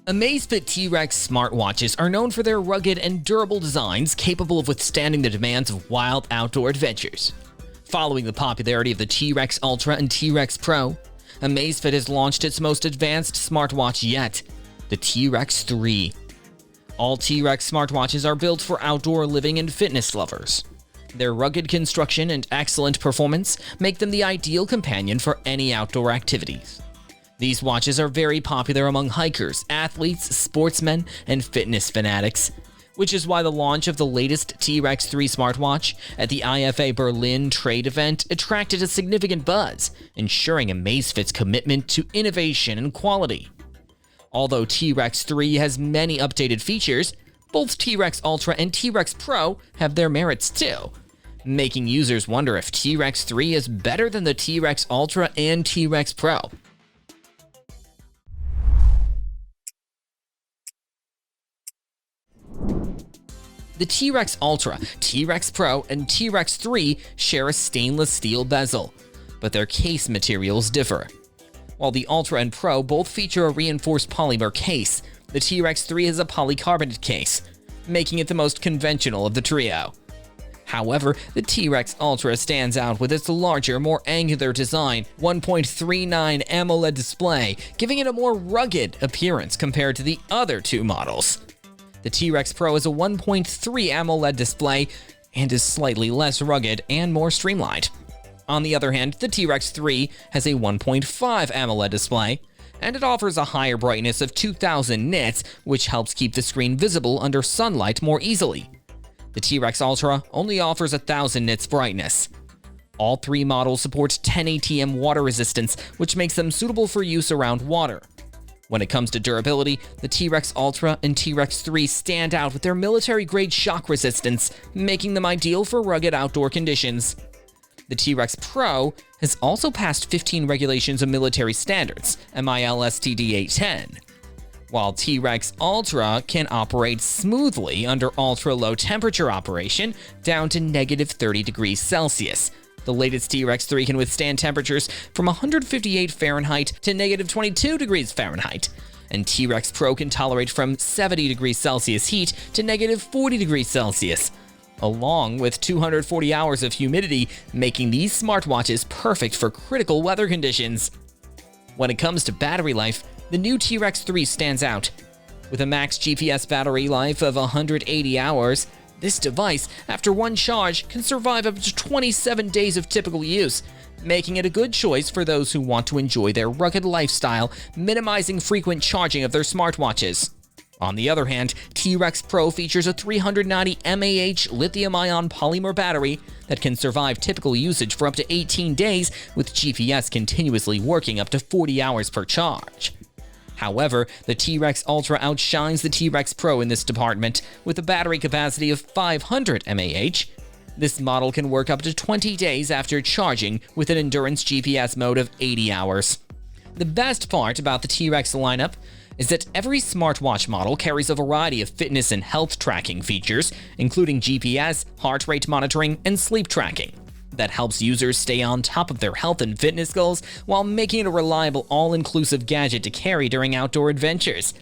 Amazfit T-rex smartwatches are known for their rugged and durable designs capable of withstanding the demands of wild outdoor adventures. Following the popularity of the T-Rex Ultra and T-Rex Pro, Amazfit has launched its most advanced smartwatch yet, the T-Rex 3. All T-Rex smartwatches are built for outdoor living and fitness lovers. Their rugged construction and excellent performance make them the ideal companion for any outdoor activities. These watches are very popular among hikers, athletes, sportsmen, and fitness fanatics, which is why the launch of the latest T-Rex 3 smartwatch at the IFA Berlin trade event attracted a significant buzz, ensuring Amazfit's commitment to innovation and quality. Although T-Rex 3 has many updated features, both T-Rex Ultra and T-Rex Pro have their merits too, making users wonder if T-Rex 3 is better than the T-Rex Ultra and T-Rex Pro. The T-Rex Ultra, T-Rex Pro, and T-Rex 3 share a stainless steel bezel, but their case materials differ. While the Ultra and Pro both feature a reinforced polymer case, the T-Rex 3 has a polycarbonate case, making it the most conventional of the trio. However, the T-Rex Ultra stands out with its larger, more angular design, 1.39 AMOLED display, giving it a more rugged appearance compared to the other two models. The T-Rex Pro is a 1.3 AMOLED display and is slightly less rugged and more streamlined. On the other hand, the T-Rex 3 has a 1.5 AMOLED display, and it offers a higher brightness of 2000 nits, which helps keep the screen visible under sunlight more easily. The T-Rex Ultra only offers 1000 nits brightness. All three models support 10 ATM water resistance, which makes them suitable for use around water. When it comes to durability, the T-Rex Ultra and T-Rex 3 stand out with their military-grade shock resistance, making them ideal for rugged outdoor conditions. The T-Rex Pro has also passed 15 regulations of military standards, MIL-STD 810, while T-Rex Ultra can operate smoothly under ultra-low temperature operation down to -30 degrees Celsius. The latest T-Rex 3 can withstand temperatures from 158 Fahrenheit to -22 degrees Fahrenheit, and T-Rex Pro can tolerate from 70 degrees Celsius heat to -40 degrees Celsius, along with 240 hours of humidity, making these smartwatches perfect for critical weather conditions. When it comes to battery life, the new T-Rex 3 stands out. With a max GPS battery life of 180 hours, this device, after one charge, can survive up to 27 days of typical use, making it a good choice for those who want to enjoy their rugged lifestyle, minimizing frequent charging of their smartwatches. On the other hand, T-Rex Pro features a 390 mAh lithium-ion polymer battery that can survive typical usage for up to 18 days, with GPS continuously working up to 40 hours per charge. However, the T-Rex Ultra outshines the T-Rex Pro in this department, with a battery capacity of 500 mAh. This model can work up to 20 days after charging with an endurance GPS mode of 80 hours. The best part about the T-Rex lineup is that every smartwatch model carries a variety of fitness and health tracking features, including GPS, heart rate monitoring, and sleep tracking, that helps users stay on top of their health and fitness goals while making it a reliable, all-inclusive gadget to carry during outdoor adventures.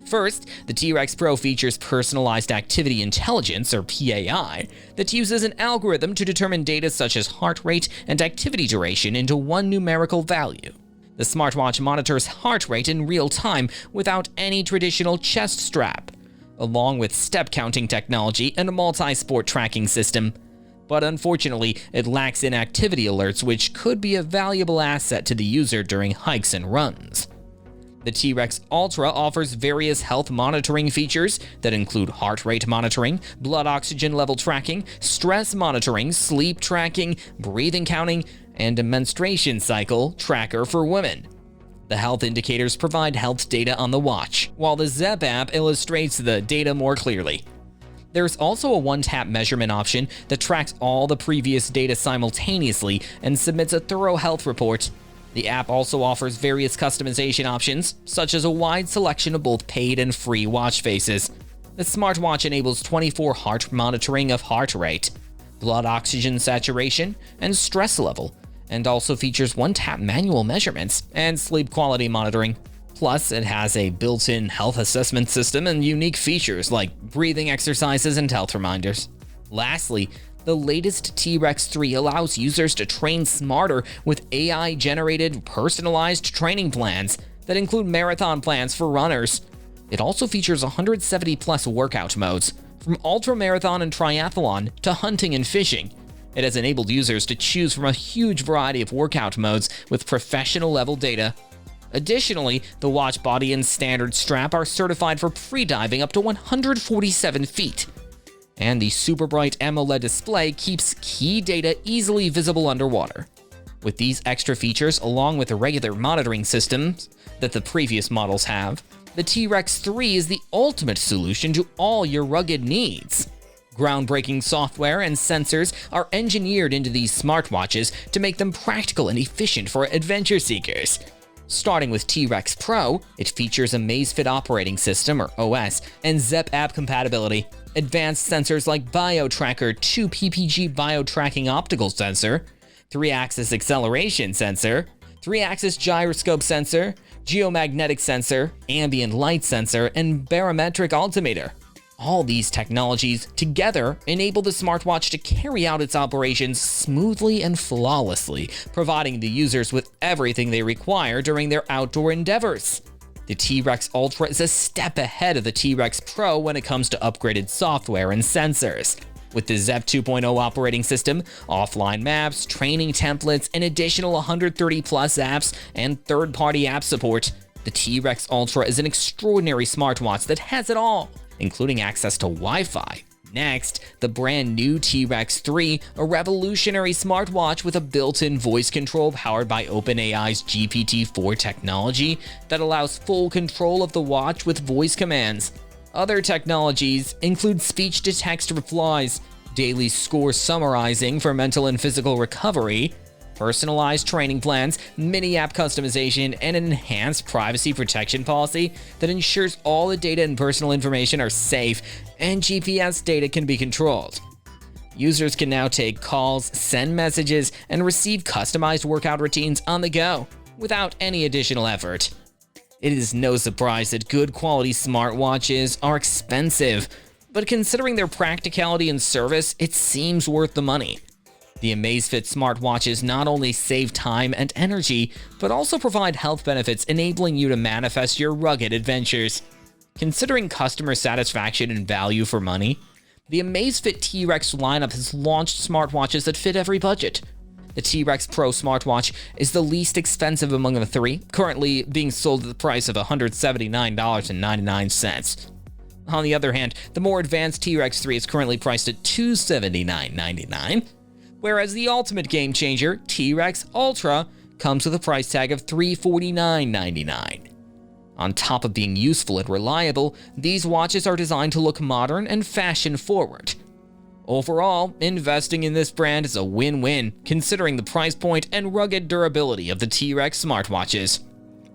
First, the T-Rex Pro features Personalized Activity Intelligence, or PAI, that uses an algorithm to determine data such as heart rate and activity duration into one numerical value. The smartwatch monitors heart rate in real time without any traditional chest strap, along with step-counting technology and a multi-sport tracking system. But unfortunately, it lacks inactivity alerts, which could be a valuable asset to the user during hikes and runs. The T-Rex Ultra offers various health monitoring features that include heart rate monitoring, blood oxygen level tracking, stress monitoring, sleep tracking, breathing counting, and a menstruation cycle tracker for women. The health indicators provide health data on the watch, while the ZEP app illustrates the data more clearly. There's also a one-tap measurement option that tracks all the previous data simultaneously and submits a thorough health report. The app also offers various customization options, such as a wide selection of both paid and free watch faces. The smartwatch enables 24-hour monitoring of heart rate, blood oxygen saturation, and stress level, and also features one-tap manual measurements and sleep quality monitoring. Plus, it has a built-in health assessment system and unique features like breathing exercises and health reminders. Lastly, the latest T-Rex 3 allows users to train smarter with AI-generated, personalized training plans that include marathon plans for runners. It also features 170-plus workout modes, from ultramarathon and triathlon to hunting and fishing. It has enabled users to choose from a huge variety of workout modes with professional-level data. Additionally, the watch body and standard strap are certified for pre-diving up to 147 feet. And the super bright AMOLED display keeps key data easily visible underwater. With these extra features, along with the regular monitoring systems that the previous models have, the T-Rex 3 is the ultimate solution to all your rugged needs. Groundbreaking software and sensors are engineered into these smartwatches to make them practical and efficient for adventure seekers. Starting with T-Rex Pro, it features Amazfit operating system, or OS, and Zepp app compatibility. Advanced sensors like BioTracker 2 PPG bio-tracking optical sensor, 3-axis acceleration sensor, 3-axis gyroscope sensor, geomagnetic sensor, ambient light sensor, and barometric altimeter. All these technologies together enable the smartwatch to carry out its operations smoothly and flawlessly, providing the users with everything they require during their outdoor endeavors. The T-Rex Ultra is a step ahead of the T-Rex Pro when it comes to upgraded software and sensors. With the Zepp 2.0 operating system, offline maps, training templates, and additional 130-plus apps and third-party app support, the T-Rex Ultra is an extraordinary smartwatch that has it all, including access to Wi-Fi. Next, the brand new T-Rex 3, a revolutionary smartwatch with a built-in voice control powered by OpenAI's GPT-4 technology that allows full control of the watch with voice commands. Other technologies include speech-to-text replies, daily score summarizing for mental and physical recovery, personalized training plans, mini-app customization, and an enhanced privacy protection policy that ensures all the data and personal information are safe and GPS data can be controlled. Users can now take calls, send messages, and receive customized workout routines on the go without any additional effort. It is no surprise that good quality smartwatches are expensive, but considering their practicality and service, it seems worth the money. The Amazfit smartwatches not only save time and energy, but also provide health benefits enabling you to manifest your rugged adventures. Considering customer satisfaction and value for money, the Amazfit T-Rex lineup has launched smartwatches that fit every budget. The T-Rex Pro smartwatch is the least expensive among the three, currently being sold at the price of $179.99. On the other hand, the more advanced T-Rex 3 is currently priced at $279.99. Whereas the ultimate game changer, T-Rex Ultra, comes with a price tag of $349.99. On top of being useful and reliable, these watches are designed to look modern and fashion-forward. Overall, investing in this brand is a win-win, considering the price point and rugged durability of the T-Rex smartwatches.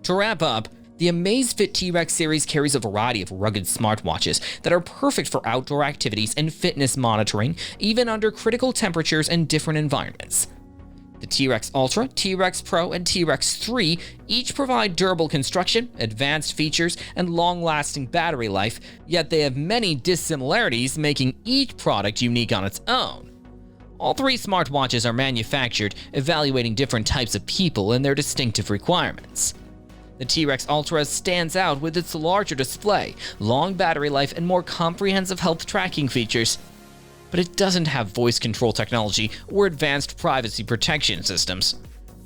To wrap up, the Amazfit T-Rex series carries a variety of rugged smartwatches that are perfect for outdoor activities and fitness monitoring, even under critical temperatures and different environments. The T-Rex Ultra, T-Rex Pro, and T-Rex 3 each provide durable construction, advanced features, and long-lasting battery life, yet they have many dissimilarities, making each product unique on its own. All three smartwatches are manufactured, evaluating different types of people and their distinctive requirements. The T-Rex Ultra stands out with its larger display, long battery life, and more comprehensive health tracking features. But it doesn't have voice control technology or advanced privacy protection systems.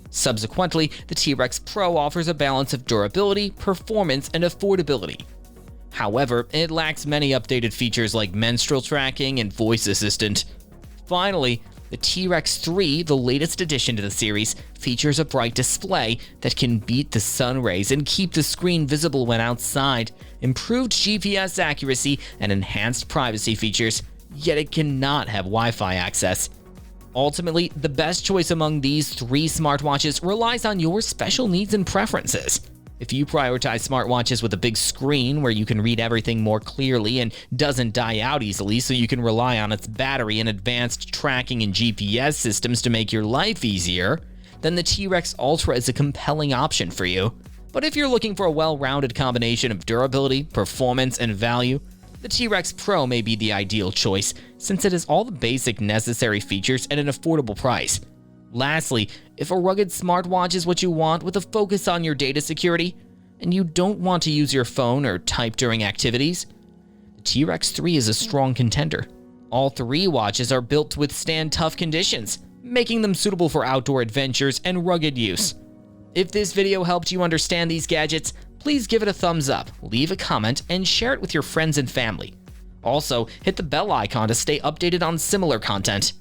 Subsequently, the T-Rex Pro offers a balance of durability, performance, and affordability. However, it lacks many updated features like menstrual tracking and voice assistant. Finally, the T-Rex 3, the latest addition to the series, features a bright display that can beat the sun rays and keep the screen visible when outside, improved GPS accuracy, and enhanced privacy features, yet it cannot have Wi-Fi access. Ultimately, the best choice among these three smartwatches relies on your special needs and preferences. If you prioritize smartwatches with a big screen where you can read everything more clearly and doesn't die out easily so you can rely on its battery and advanced tracking and GPS systems to make your life easier, then the T-Rex Ultra is a compelling option for you. But if you're looking for a well-rounded combination of durability, performance, and value, the T-Rex Pro may be the ideal choice, since it has all the basic necessary features at an affordable price. Lastly, if a rugged smartwatch is what you want with a focus on your data security, and you don't want to use your phone or type during activities, the T-Rex 3 is a strong contender. All three watches are built to withstand tough conditions, making them suitable for outdoor adventures and rugged use. If this video helped you understand these gadgets, please give it a thumbs up, leave a comment, and share it with your friends and family. Also, hit the bell icon to stay updated on similar content.